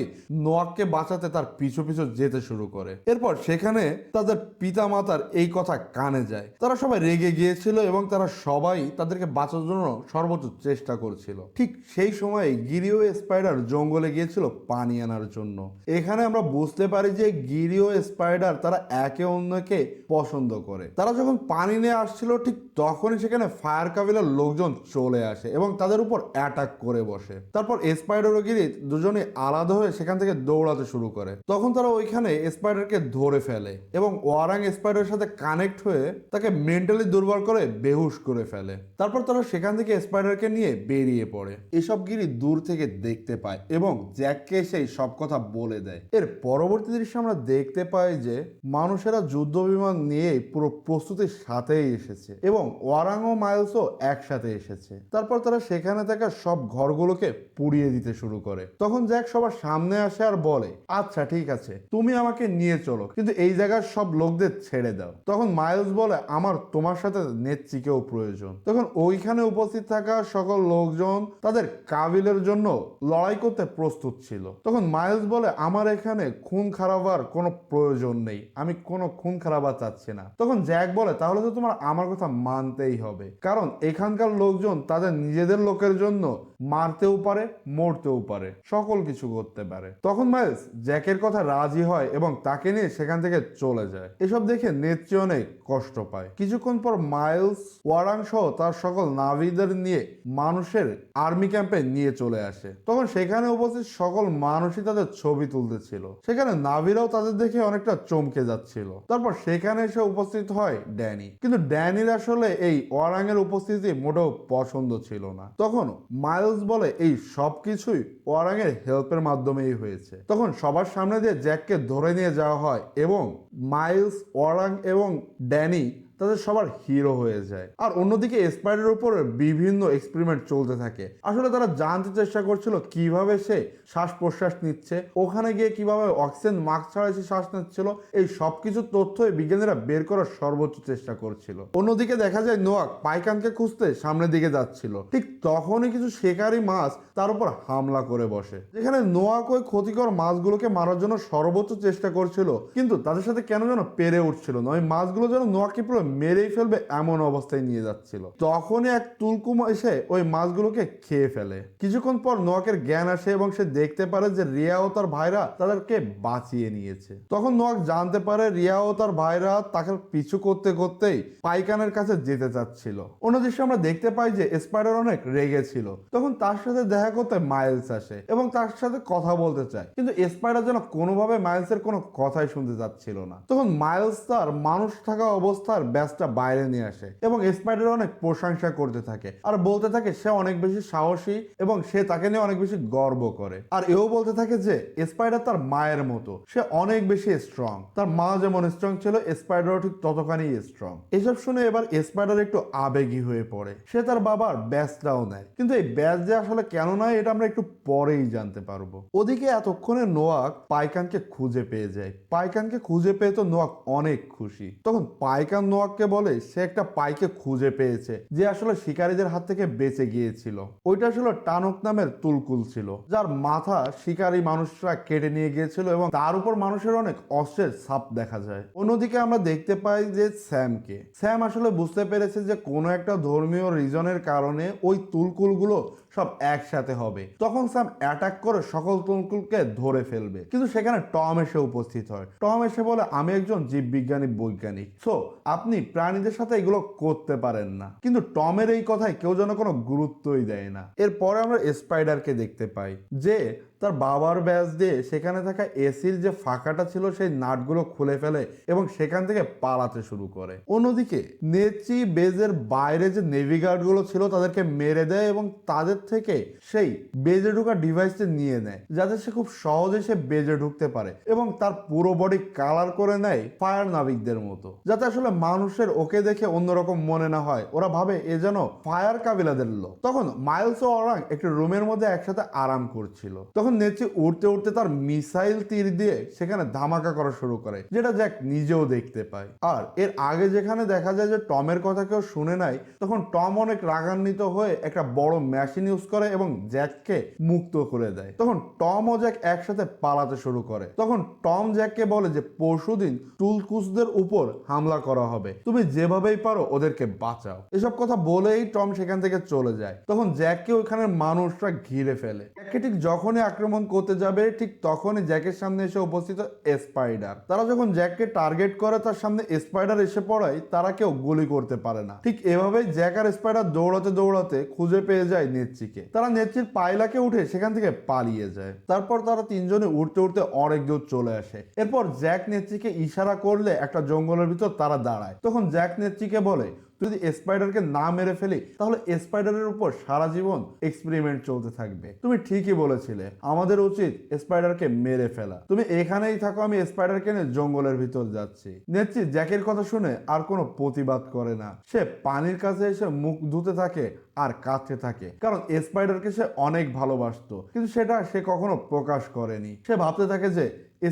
নোয়াককে বাঁচাতে তার পিছু পিছু যেতে শুরু করে। এরপর সেখানে তাদের পিতা মাতার এই কথা কানে যায়। তারা সবাই রেগে গিয়েছিল এবং তারা সবাই তাদেরকে বাঁচানোর জন্য সর্বোচ্চ চেষ্টা করছিল। ঠিক সেই সময় গিরিও স্পাইডার জঙ্গলে গিয়েছিল পানি আনার জন্য। এখানে আমরা বুঝতে পারি যে গিরিও স্পাইডার তারা একে অন্যকে পছন্দ করে। তারা যখন পানি নিয়ে আসছিল ঠিক তখনই সেখানে ফায়ার কাবিলার লোকজন চলে আসে এবং তাদের উপর অ্যাটাক করে বসে। তারপর স্পাইডার ও গিরি দুজনে আলাদা হয়ে সেখান থেকে দৌড়াতে শুরু করে। তখন তারা ওইখানে স্পাইডারকে ধরে ফেলে এবং ওয়ারাং স্পাইডারের সাথে কানেক্ট হয়ে তাকে মেন্টালি দুর্বল করে বেহুশ করে ফেলে। তারপর তারা সেখান থেকে স্পাইডারকে নিয়ে বেরিয়ে পড়ে। এসব গিরি দূর থেকে দেখতে পায় এবং জ্যাককে সেই সব কথা বলে দেয়। এর পরবর্তী দৃশ্যে আমরা দেখতে পাই যে মানুষেরা যুদ্ধ বিমান নিয়ে পুরো প্রস্তুতির সাথেই এসেছে এবং ওয়ারাং ও মাইলসও একসাথে এসেছে। তারপর তারা সেখানে থাকা সব ঘরগুলোকে পুড়িয়ে দিতে শুরু করে। তখন জ্যাক সবার সামনে আসে আর বলে, আচ্ছা ঠিক আছে, তুমি আমাকে নিয়ে চলো, কিন্তু এই জায়গার সব লোকদের ছেড়ে দাও। তখন মাইলস বলে, আমার তোমার সাথে নেত্রীকেও প্রয়োজন। তখন ওইখানে উপস্থিত থাকা সকল লোকজন তাদের কাবিলের জন্য লড়াই করতে প্রস্তুত ছিল। তখন মাইলস বলে, আমার এখানে খুন খারাবার কোনো প্রয়োজন নেই, আমি কোনো খুন খারাবা চাচ্ছি না। তখন জ্যাক বলে, তাহলে তো তোমার আমার কথা মানতেই হবে, কারণ এখানকার লোকজন তাদের নিজেদের লোকের জন্য মারতেও পারে, মরতেও পারে, সকল কিছু করতে পারে। তখন মাইলস জ্যাকের কথা রাজি হয় এবং তাকে নিয়ে সেখান থেকে চলে যায়। এসব দেখে নেত্রী অনেক কষ্ট পায়। কিছুক্ষণ পর মাইলস ওয়ারাং সহ তার সকল নাভিদের নিয়ে মানুষের আর্মি ক্যাম্পে নিয়ে চলে আসে। তখন সেখানে উপস্থিত সকল মানুষই তাদের ছবি তুলতেছিল। সেখানে নাভিরাও তাদের দেখে অনেকটা চমকে যাচ্ছিল। তারপর সেখানে এসে উপস্থিত হয় ড্যানি, কিন্তু ড্যানির আসলে এই ওয়ারাং এর উপস্থিতি মোটেও পছন্দ ছিল না। তখন মাইলস বলে, এই সব কিছুই ওয়ারাং এর হেল্পের মাধ্যমেই হয়েছে। তখন সবার সামনে দিয়ে জ্যাককে ধরে নিয়ে যাওয়া হয় এবং মাইলস, ওয়ারাং এবং ড্যানি তাদের সবার হিরো হয়ে যায়। আর অন্যদিকে স্পাইডারের উপর বিভিন্ন এক্সপেরিমেন্ট চলতে থাকে। আসলে তারা জানতে চেষ্টা করছিল কিভাবে সে শ্বাস প্রশ্বাস নিচ্ছে, ওখানে গিয়ে কিভাবে অক্সিজেন মাস্ক ছাড়া সে শ্বাস নিচ্ছিল, এই সবকিছু তথ্যই বিজ্ঞানীরা বের করার সর্বোচ্চ চেষ্টা করছিল। অন্যদিকে দেখা যায় নোয়াক পাইকানকে খুঁজতে সামনের দিকে যাচ্ছিল, ঠিক তখনই কিছু শিকারী মাছ তার উপর হামলা করে বসে। যেখানে নোয়াক ওই ক্ষতিকর মাছগুলোকে মারার জন্য সর্বোচ্চ চেষ্টা করছিল, কিন্তু তাদের সাথে কেন যেন পেরে উঠছিল না। ওই মাছগুলো যেন নোয়াককে পুরো মেরেই ফেলবে এমন অবস্থায় নিয়ে যাচ্ছিল। তখনই এক তুলকুম এসে ওই মাছগুলোকে খেয়ে ফেলে। কিছুক্ষণ পর নোয়াকের জ্ঞান আসে এবং সে দেখতে পারে যে রিয়া ও তার ভাইরা তাদেরকে বাঁচিয়ে নিয়েছে। তখন নোয়াক জানতে পারে রিয়া ও তার ভাইরা তাকে পিছু করতে করতেই পাইকানের কাছে যেতে চাচ্ছিল। অন্য দৃশ্যে আমরা দেখতে পাই যে স্পাইডার অনেক রেগে ছিল। তখন তার সাথে দেখা করতে মাইলস আসে এবং তার সাথে কথা বলতে চায়, কিন্তু স্পাইডার যেন কোনোভাবে মাইলসের কোনো কথাই শুনতে চাচ্ছিল না। তখন মাইলস তার মানুষ থাকা অবস্থার ব্যাসটা বাইরে নিয়ে আসে এবং স্পাইডার অনেক প্রশংসা করতে থাকে আর বলতে থাকে সে অনেক বেশি সাহসী এবং সে তাকে নিয়ে অনেক বেশি গর্ব করে। আর এও বলতে থাকে যে স্পাইডার তার মায়ের মতো, সে অনেক বেশি স্ট্রং। তার মা যেমন স্ট্রং ছিল, স্পাইডারও ঠিক ততখানি স্ট্রং। এসব শুনে এবার স্পাইডার একটু আবেগী হয়ে পড়ে। সে তার বাবার ব্যাসটাও নেয়, কিন্তু এই ব্যাস যে আসলে কেন নয় এটা আমরা একটু পরেই জানতে পারবো। ওদিকে এতক্ষণে নোয়াক পাইকানকে খুঁজে পেয়ে যায়। পাইকানকে খুঁজে পেয়ে তো নোয়াক অনেক খুশি। তখন পাইকান নোয়াককে বলে সে একটা পাইকে খুঁজে পেয়েছে যে আসলে শিকারীদের হাত থেকে বেঁচে গিয়েছিল। ওইটা আসলে টানক নামের তুলকুল ছিল, যার মাথা শিকারী মানুষরা কেটে নিয়ে গিয়েছিল এবং তার উপর মানুষের অনেক অস্ত্রের ছাপ দেখা যায়। অন্যদিকে আমরা দেখতে পাই যে স্যাম আসলে বুঝতে পেরেছে যে কোনো একটা ধর্মীয় রিজনের কারণে ওই তুলকুলগুলো সব একসাথে হবে। তখন স্যাম অ্যাটাক করে সকল তুলকুলকে ধরে ফেলবে, কিন্তু সেখানে টম এসে উপস্থিত হয়। টম এসে বলে আমি একজন জীববিজ্ঞানী বৈজ্ঞানিক, সো আপনি প্রাণীদের সাথে এগুলো করতে পারেন না। কিন্তু টমের এই কথায় কেউ যেন কোনো গুরুত্বই দেয় না। এরপরে আমরা স্পাইডারকে দেখতে পাই যে তার বাবার ব্যাস দিয়ে সেখানে থাকা এসির যে ফাঁকাটা ছিল সেই নাটগুলো খুলে ফেলে এবং সেখান থেকে পালাতে শুরু করে। অন্যদিকে নেচি বেজের বাইরে যে নেভিগার্ড গুলো ছিল তাদেরকে মেরে দেয় এবং তাদের থেকে সেই বেজে ঢোকা ডিভাইসটা নিয়ে নেয়, যাতে সে খুব সহজে সে বেজে ঢুকতে পারে এবং তার পুরো বডি কালার করে নেয় ফায়ার নাবিকদের মতো, যাতে আসলে মানুষের ওকে দেখে অন্যরকম মনে না হয়, ওরা ভাবে এ যেন ফায়ার কাবিলাদের লোক। তখন মাইলস ও অরাং একটি রুমের মধ্যে একসাথে আরাম করছিল। তখন নেচি উঠতে উঠতে তার মিসাইল তীর দিয়ে সেখানে ধামাকা করা শুরু করে, যেটা জ্যাক নিজেও দেখতে পায়। আর এর আগে যেখানে দেখা যায় যে টমের কথা কেউ শুনে নাই, তখন টম অনেক রাগান্বিত হয়ে একটা বড় মেশিন ইউজ করে এবং জ্যাককে মুক্ত করে দেয়। তখন টম ও জ্যাক একসাথে পালাতে শুরু করে। তখন টম জ্যাককে বলে যে পরশুদিন তুলকুসদের উপর হামলা করা হবে, তুমি যেভাবেই পারো ওদেরকে বাঁচাও। এসব কথা বলেই টম সেখান থেকে চলে যায়। তখন জ্যাককে ওইখানের মানুষরা ঘিরে ফেলে। জ্যাককে ঠিক যখনই আক্রমণ করতে যাবে ঠিক তখনই জ্যাকের সামনে এসে উপস্থিত স্পাইডার। তারা যখন জ্যাককে টার্গেট করে তার সামনে স্পাইডার এসে পড়ায় তারা কেউ গুলি করতে পারে না। ঠিক এভাবেই জ্যাক আর স্পাইডার দৌড়াতে দৌড়াতে খুঁজে পেয়ে যায় নেচ্চিকে। তারা নেচ্চির পাইলাকে উঠে সেখান থেকে পালিয়ে যায়। তারপর তারা তিনজনে উঠতে উঠতে অনেক দূর চলে আসে। এরপর জ্যাক নেচ্চিকে ইশারা করলে একটা জঙ্গলের ভিতর তারা দাঁড়ায়। তখন জ্যাক নেচ্চিকে বলে যদি স্পাইডারকে না মেরে ফেলি তাহলে স্পাইডারের উপর সারা জীবন এক্সপেরিমেন্ট চলতে থাকবে। তুমি ঠিকই বলেছিলে, আমাদের উচিত স্পাইডারকে মেরে ফেলা। তুমি এখানেই থাকো, আমি স্পাইডারকে নিয়ে জঙ্গলের ভিতর যাচ্ছি। নেচ্ছি জ্যাকের কথা শুনে আর কোনো প্রতিবাদ করে না। সে পানির কাছে এসে মুখ ধুতে থাকে আর কাঁদতে থাকে, কারণ স্পাইডারকে সে অনেক ভালোবাসতো, কিন্তু সেটা সে কখনো প্রকাশ করেনি। সে ভাবতে থাকে যে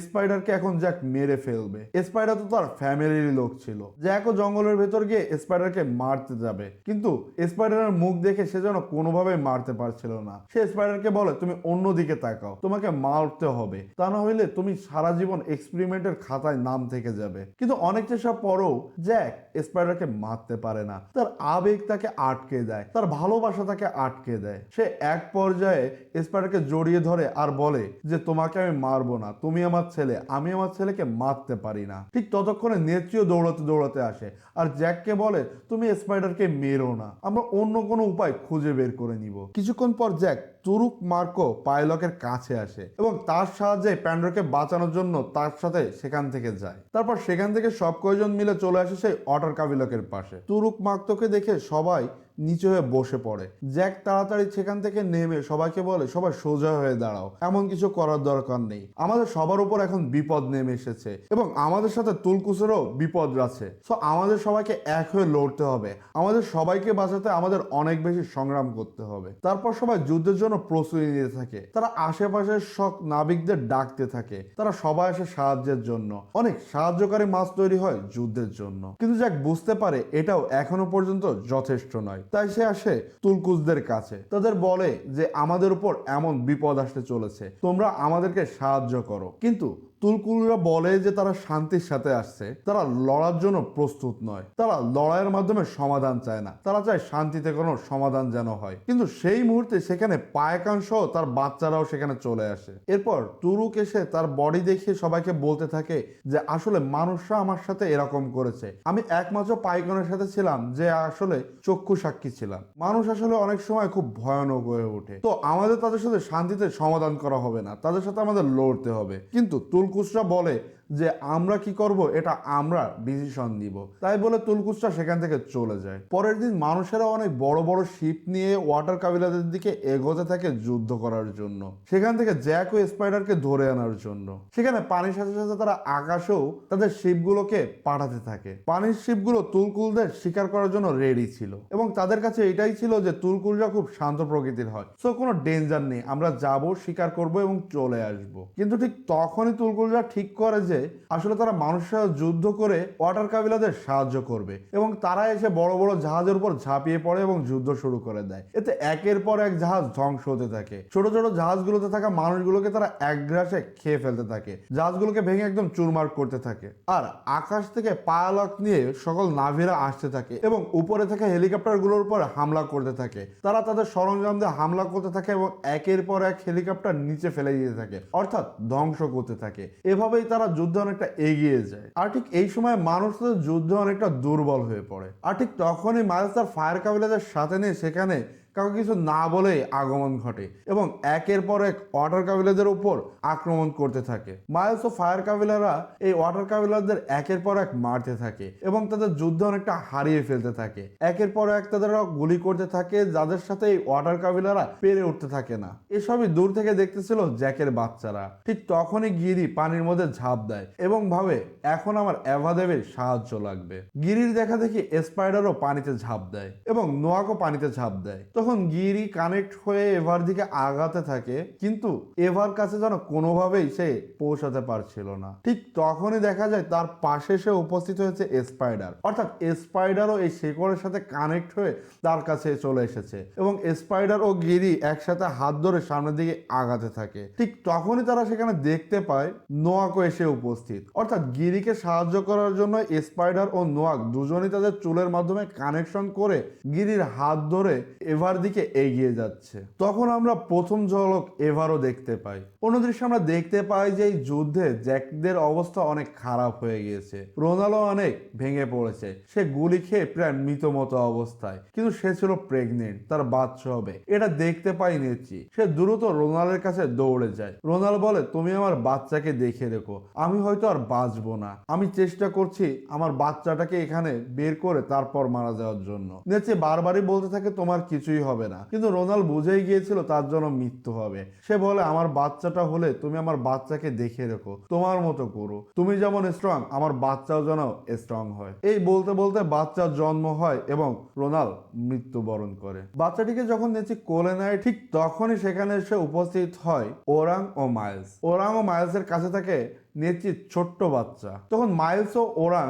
স্পাইডারকে এখন জ্যাক মেরে ফেলবে। স্পাইডার তো তার ফ্যামিলির লোক ছিল। জ্যাকও জঙ্গলের ভেতর গিয়ে স্পাইডারকে মারতে যাবে, কিন্তু স্পাইডারের মুখ দেখে সে যেন কোনোভাবে মারতে পারছিল না। সে স্পাইডারকে বলে তুমি অন্যদিকে তাকাও, তোমাকে মারতে হবে, তা না হইলে তুমি সারা জীবন এক্সপেরিমেন্টের খাতায় নাম থেকে যাবে। কিন্তু অনেক চেষ্টা পরেও জ্যাক স্পাইডারকে মারতে পারে না। তার আবেগ তাকে আটকে দেয়, তার ভালোবাসা তাকে আটকে দেয়। সে এক পর্যায়ে স্পাইডারকে জড়িয়ে ধরে আর বলে যে তোমাকে আমি মারবো না, তুমি আমার ছেলে, আমি আমার ছেলেকে মারতে পারি না। ঠিক ততক্ষণে নেত্রীও দৌড়াতে দৌড়াতে আসে আর জ্যাককে বলে তুমি স্পাইডারকে মেরো না, আমরা অন্য কোনো উপায় খুঁজে বের করে নিব। কিছুক্ষণ পর জ্যাক তুরুক মার্কো পাইলকের কাছে আসে এবং তার সাহায্যে প্যান্ডোরকে বাঁচানোর জন্য তার সাথে সেখান থেকে যায়। তারপর সেখান থেকে সব কয়জন মিলে চলে আসে সেই অটার কাবিলাকের পাশে। তুরুক মার্কোকে দেখে সবাই নিচে হয়ে বসে পড়ে। জ্যাক তাড়াতাড়ি সেখান থেকে নেমে সবাইকে বলে, সবাই সোজা হয়ে দাঁড়াও, এমন কিছু করার দরকার নেই, আমাদের সবার উপর এখন বিপদ নেমে এসেছে এবং আমাদের সাথে তুলকুসেরও বিপদ আছে। সো আমাদের সবাইকে এক হয়ে লড়তে হবে, আমাদের সবাইকে বাঁচাতে আমাদের অনেক বেশি সংগ্রাম করতে হবে। তারপর সবাই যুদ্ধের জন্য প্রস্তুতি নিতে থাকে। তারা আশেপাশের সব নাবিকদের ডাকতে থাকে, তারা সবাই আসে সাহায্যের জন্য। অনেক সাহায্যকারী মাছ তৈরি হয় যুদ্ধের জন্য, কিন্তু জ্যাক বুঝতে পারে এটাও এখনো পর্যন্ত যথেষ্ট নয়। তাই সে আসে তুলকুসদের কাছে, তাদের বলে যে আমাদের উপর এমন বিপদ আসতে চলেছে, তোমরা আমাদেরকে সাহায্য করো। কিন্তু তুলকুলরা বলে যে তারা শান্তির সাথে আসছে, তারা লড়ার জন্য প্রস্তুত নয়, তারা লড়াইয়ের মাধ্যমে সমাধান চায় না, তারা চায় শান্তিতে কোনো সমাধান যেন হয়। কিন্তু সেই মুহূর্তে সেখানে পায়কান সহ তার বাচ্চারাও সেখানে চলে আসে। এরপর তুরুক এসে তার বডি দেখিয়ে সবাইকে বলতে থাকে যে আসলে মানুষরা আমার সাথে এরকম করেছে, আমি একমাত্র পাইকনের সাথে ছিলাম যে আসলে চক্ষু সাক্ষী ছিলাম। মানুষ আসলে অনেক সময় খুব ভয়ানক হয়ে ওঠে, তো আমাদের তাদের সাথে শান্তিতে সমাধান করা হবে না, তাদের সাথে আমাদের লড়তে হবে। কিন্তু তুলকুসরা বলে যে আমরা কি করব এটা আমরা ডিসিশন নিব। তাই বলে তুলকুসরা সেখান থেকে চলে যায়। পরের দিন মানুষেরা অনেক বড় বড় শিপ নিয়ে ওয়াটার কাবিলাদের দিকে এগোতে থাকে যুদ্ধ করার জন্য, সেখান থেকে জ্যাক ও স্পাইডারকে ধরে আনার জন্য। সেখানে পানির সাথে সাথে তারা আকাশেও তাদের শিপগুলোকে পাঠাতে থাকে। পানির শিপগুলো তুলকুলদের শিকার করার জন্য রেডি ছিল এবং তাদের কাছে এটাই ছিল যে তুলকুলরা খুব শান্ত প্রকৃতির হয়, সো কোনো ডেঞ্জার নেই, আমরা যাব, শিকার করব এবং চলে আসব। কিন্তু ঠিক তখনই তুলকুলরা ঠিক করে যে আসলে তারা মানুষের সাথে যুদ্ধ করে ওয়াটার কাবিলাদের সাহায্য করবে এবং তারা এসে বড় বড় জাহাজের উপর ঝাঁপিয়ে পড়ে এবং যুদ্ধ শুরু করে দেয়। এতে একের পর এক জাহাজ ধ্বংস হতে থাকে। ছোট ছোট জাহাজগুলোতে থাকা মানুষগুলোকে তারা এক গ্রাসে খেয়ে ফেলতে থাকে, জাহাজগুলোকে ভেঙে একদম চুরমার করতে থাকে। আর আকাশ থেকে পায়ালক নিয়ে সকল নাভিরা আসতে থাকে এবং উপরে থাকা হেলিকপ্টারগুলোর উপর হামলা করতে থাকে। তারা তাদের সরঞ্জাম দিয়ে হামলা করতে থাকে এবং একের পর এক হেলিকপ্টার নিচে ফেলে দিতে থাকে, অর্থাৎ ধ্বংস করতে থাকে। এভাবেই তারা যুদ্ধে অনেকটা এগিয়ে যায়। আর ঠিক এই সময় মানুষ তাদের যুদ্ধে অনেকটা দুর্বল হয়ে পড়ে। আর ঠিক তখনই মাইলস তার ফায়ার কাবিলাদের সাথে নিয়ে সেখানে কাউকে কিছু না বলে আগমন ঘটে এবং একের পর এক ওয়াটার কাবিলাদের উপর আক্রমণ করতে থাকে। মাইলস ও ফায়ার কাবিলারা এই ওয়াটার কাবিলাদের একের পর এক মারতে থাকে এবং তাদের যুদ্ধ অনেকটা হারিয়ে ফেলতে থাকে। একের পর এক তাদের গুলি করতে থাকে, যাদের সাথে এই ওয়াটার কাবিলারা পেরে উঠতে থাকে না। এসবই দূর থেকে দেখতেছিল জ্যাকের বাচ্চারা। ঠিক তখনই গিরি পানির মধ্যে ঝাঁপ দেয় এবং ভাবে এখন আমার এভাদেবের সাহায্য লাগবে। গিরির দেখা দেখি স্পাইডারও পানিতে ঝাঁপ দেয় এবং নোয়াকও পানিতে ঝাঁপ দেয়। তখন গিরি কানেক্ট হয়ে এভার দিকে আগাতে থাকে, কিন্তু এভার কাছে যেন কোনোভাবেই সে পৌঁছাতে পারছিল না। ঠিক তখনই দেখা যায় তার পাশে সে উপস্থিত হয়েছে স্পাইডার, অর্থাৎ স্পাইডারও এই শেকড়ের সাথে কানেক্ট হয়ে তার কাছে চলে এসেছে এবং স্পাইডার ও গিরি একসাথে হাত ধরে সামনের দিকে আগাতে থাকে। ঠিক তখনই তারা সেখানে দেখতে পায় নোয়াকও এসে উপস্থিত, অর্থাৎ গিরিকে সাহায্য করার জন্য স্পাইডার ও নোয়াক দুজনই তাদের চুলের মাধ্যমে কানেকশন করে গিরির হাত ধরে এভার দিকে এগিয়ে যাচ্ছে। তখন আমরা প্রথম ঝলক এভারও দেখতে পাই। অন্য দৃশ্যে আমরা দেখতে পাই যে এই যুদ্ধে জ্যাকদের অবস্থা অনেক খারাপ হয়ে গিয়েছে। রোনালও অনেক ভেঙে পড়েছে, সে গুলি খেয়ে প্রায় মৃত মতো অবস্থায়, কিন্তু সে ছিল প্রেগনেন্ট, তার বাচ্চা হবে। এটা দেখতে পাই নেচি। সে দ্রুত রোনালের কাছে দৌড়ে যায়। রোনাল বলে, তুমি আমার বাচ্চাকে দেখে রেখো, আমি হয়তো আর বাঁচবো না, আমি চেষ্টা করছি আমার বাচ্চাটাকে এখানে বের করে তারপর মারা যাওয়ার জন্য। নেচে বারবারই বলতে থাকে তোমার কিছুই হবে না, কিন্তু রোনাল বুঝেই গিয়েছিল তার জন্য মৃত্যু হবে। সে বলে, আমার বাচ্চাটা হলে তুমি আমার বাচ্চাকে দেখে রেখো, তোমার মতো করো, তুমি যেমন স্ট্রং আমার বাচ্চাও যেন স্ট্রং হয়। এই বলতে বলতে বাচ্চার জন্ম হয় এবং রোনাল মৃত্যুবরণ করে। বাচ্চাটিকে যখন নেচি কোলে নেয়, ঠিক তখনই সেখানে এসে উপস্থিত হয় ওরাং ও মাইলস। ওরাং ও মাইলসের কাছে থাকে নেচির ছোট্ট বাচ্চা। তখন মাইলস ও ওরাং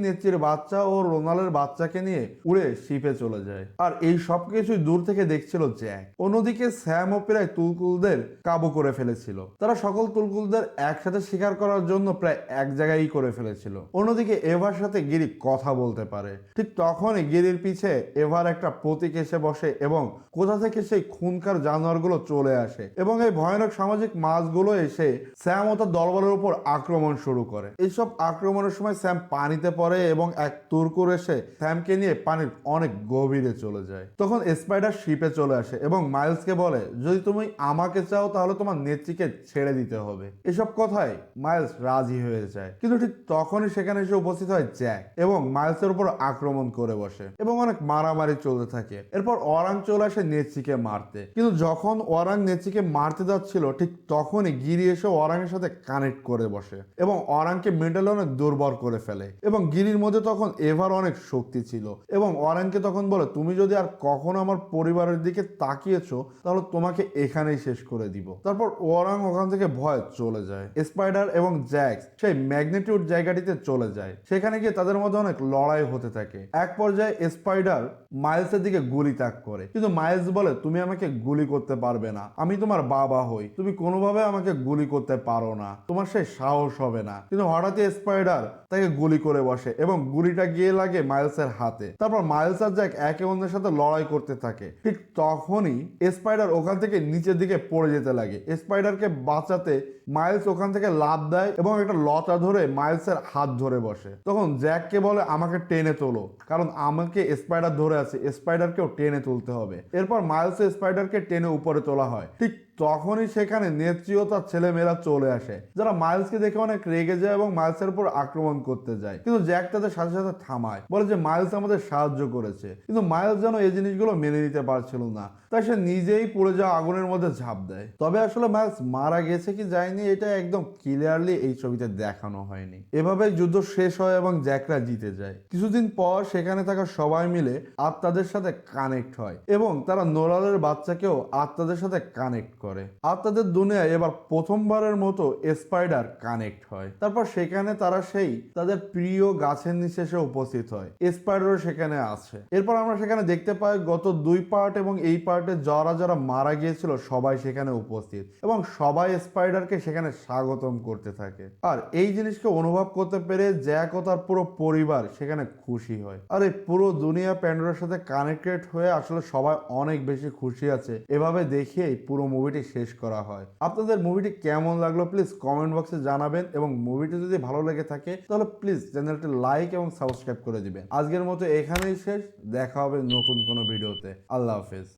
নেচির বাচ্চা ও রোনালের বাচ্চাকে নিয়ে উড়ে শিপে চলে যায়। আর এই সবকিছুই দূর থেকে দেখছিল জ্যাক। অন্যদিকে স্যাম ও প্রায় তুলকুলদের কাবু করে ফেলেছিল। তারা সকল তুলকুলদের একসাথে শিকার করার জন্য প্রায় এক জায়গায় করে ফেলেছিল। অন্যদিকে এভার সাথে গিরি কথা বলতে পারে। ঠিক তখনই গিরির পিছে এভার একটা প্রতীক এসে বসে এবং কোথা থেকে সেই খুনকার জানোয়ারগুলো চলে আসে এবং এই ভয়ানক সামাজিক মাছগুলো এসে স্যাম ও তার দলবলের উপর আক্রমণ শুরু করে। এইসব আক্রমণের সময় স্যাম পানিতে পড়ে এবং এক তুর্কুর এসে স্যামকে নিয়ে পানির অনেক গভীরে চলে যায়। তখন স্পাইডার শিপে চলে আসে এবং মাইলসকে বলে, যদি তুমি আমাকে চাও তাহলে তোমার নেত্রীকে ছেড়ে দিতে হবে। এসব কথায় মাইলস রাজি হয়ে যায়, কিন্তু ঠিক তখনই সেখানে এসে উপস্থিত হয় জ্যাক এবং মাইলসের উপর আক্রমণ করে বসে এবং অনেক মারামারি চলতে থাকে। এরপর ওয়ারাং চলে আসে নেত্রীকে মারতে, কিন্তু যখন ওয়ারাং নেত্রীকে মারতে যাচ্ছিল ঠিক তখনই গিরি এসে ওয়ারাংয়ের সাথে কানেক্ট করে বসে এবং ওয়ারাংকে মেন্টালি অনেক দুর্বল করে ফেলে এবং গিরির মধ্যে তখন এভার অনেক শক্তি ছিল এবং ওয়ারাংকে তখন বলে, তুমি যদি আর কখনো আমার পরিবারের দিকে তাকিয়েছো তাহলে তোমাকে এখানেই শেষ করে দিব। তারপর ওয়ারাং ওখান থেকে ভয় চলে যায়। স্পাইডার এবং জ্যাক্স সেই ম্যাগনিটিউড জায়গাটিতে চলে যায়। সেখানে গিয়ে তাদের মধ্যে অনেক লড়াই হতে থাকে। এক পর্যায়ে স্পাইডার মাইলসের দিকে গুলি তাক করে, কিন্তু মাইলস বলে, তুমি আমাকে গুলি করতে পারবে না, আমি তোমার বাবা হই, তুমি কোনোভাবে আমাকে গুলি করতে পারো না, তোমার সেই সাহস হবে না। কিন্তু হঠাৎই স্পাইডার তাকে গুলি করে বসে এবং গুলিটা গিয়ে লাগে মাইলসের হাতে। তারপর মাইলস আর জ্যাক একে অন্যের সাথে লড়াই করতে থাকে। ঠিক তখনই স্পাইডার ওখান থেকে নিচের দিকে পড়ে যেতে লাগে। স্পাইডারকে বাঁচাতে মাইলস ওখান থেকে লাফ দেয় এবং একটা লতা ধরে মাইলসের হাত ধরে বসে। তখন জ্যাককে বলে, আমাকে টেনে তোলো, কারণ আমাকে স্পাইডার ধরে আছে, স্পাইডারকেও টেনে তুলতে হবে। এরপর মাইলস স্পাইডারকে টেনে উপরে তোলা হয়। ঠিক তখনই সেখানে নেত্রী ও তার ছেলেমেয়েরা চলে আসে, যারা মাইলসকে দেখে অনেক রেগে যায় এবং মাইলসের উপর আক্রমণ করতে যায়। কিন্তু জ্যাক তাদের সাথে সাথে থামায়, বলে যে মাইলস আমাদের সাহায্য করেছে। কিন্তু মাইলস যেন এই জিনিসগুলো মেনে নিতে পারছিল না, তাই সে নিজেই পুড়ে যাওয়া আগুনের মধ্যে ঝাঁপ দেয়। তবে আসলে মাইলস মারা গেছে কি যায়নি এটা একদম ক্লিয়ারলি এই ছবিতে দেখানো হয়নি। এভাবে যুদ্ধ শেষ হয় এবং জ্যাকরা জিতে যায়। কিছুদিন পর সেখানে থাকা সবাই মিলে আত্মাদের সাথে কানেক্ট হয় এবং তারা নোলানের বাচ্চাকেও আত্মাদের সাথে কানেক্ট করে। আত্মাদের দুনিয়ায় এবার প্রথমবারের মতো স্পাইডার কানেক্ট হয়। তারপর সেখানে তারা সেই তাদের প্রিয় গাছের নিচে এসে উপস্থিত হয়। স্পাইডারও সেখানে আছে। এরপর আমরা সেখানে দেখতে পাই গত 2 পার্ট এবং এই পার্টে যারা যারা মারা গিয়েছিল সবাই সেখানে উপস্থিত এবং সবাই স্পাইডারকে সেখানে স্বাগতম করতে থাকে। আর এই জিনিসকে অনুভব করতে পেরে জ্যাক ও তার পুরো পরিবার সেখানে খুশি হয়। আর এই পুরো দুনিয়া প্যান্ডোরার সাথে কানেক্টেড হয়ে আসলে সবাই অনেক বেশি খুশি আছে। এভাবে দেখিয়েই পুরো মুভিটি শেষ করা হয়। আপনাদের মুভিটি কেমন লাগলো প্লিজ কমেন্ট বক্সে জানাবেন এবং মুভিটি যদি ভালো লেগে থাকে তাহলে প্লিজ চ্যানেলটি লাইক এবং সাবস্ক্রাইব করে দিবেন। আজকের মতো এখানেই শেষ, দেখা হবে নতুন কোনো ভিডিওতে। আল্লাহ হাফেজ।